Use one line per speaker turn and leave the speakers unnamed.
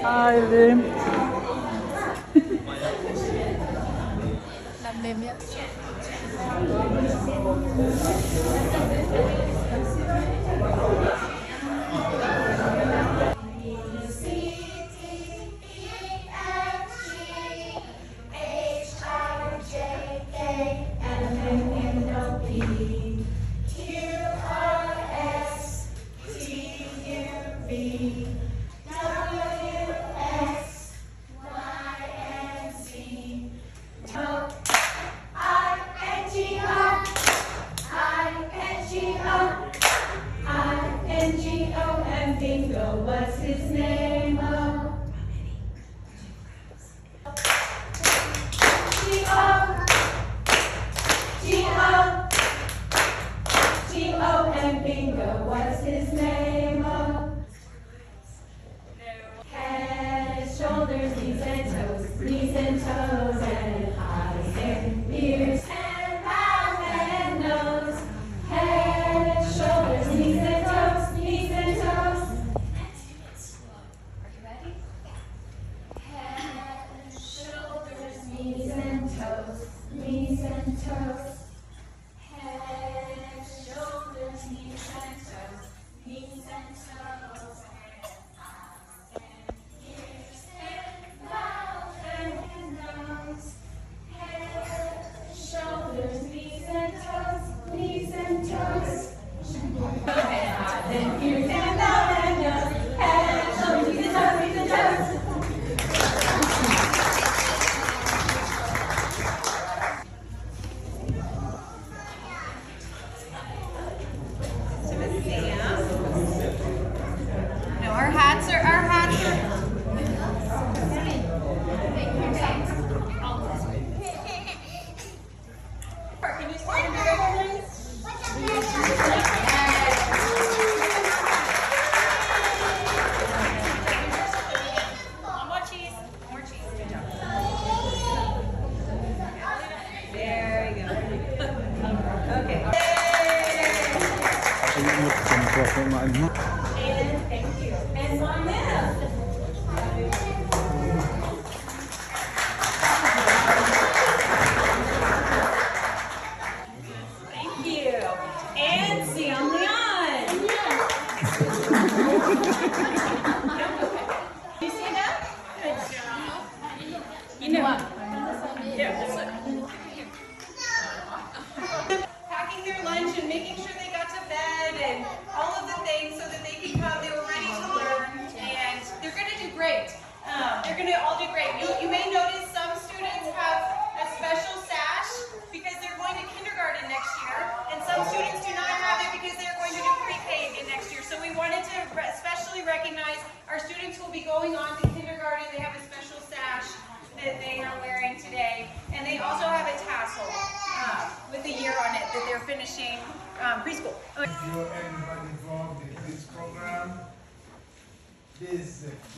Lamh Liim. Lamh Liim ya.
And Bingo was his name. Oh. G-O and Bingo was his name. Oh. Head, shoulders, knees and toes, and eyes and ears and mouth and nose. Head, shoulders, knees and toes, knees and toes. Are you ready? Head, shoulders, knees and toes, knees and toes. Head, shoulders, knees and toes, knees and toes. Shoulders, knees and toes, knees and toes. Then ears and mouth and nose. Head, shoulders, knees and toes, knees and toes.
No, our hats are. Can you stand together, more cheese. More cheese. Good job. There you go. Okay. And thank you. And one minute. Thank you. And Lamh Liim. You stand up? Good job. You know what? Packing their lunch and making sure they got to bed and all of the things so that they can come. They were ready to learn, and they're going to do great. They're going to all do great. You may notice some students have a special sash because they're going to kindergarten next year, and some students do not have it because they're going to do pre-K again next year. So we wanted to especially recognize our students who will be going on to kindergarten. They have a special sash that they are wearing today, and they also have a tassel with a year on it that they're finishing preschool.
Thank you everybody involved in this program. This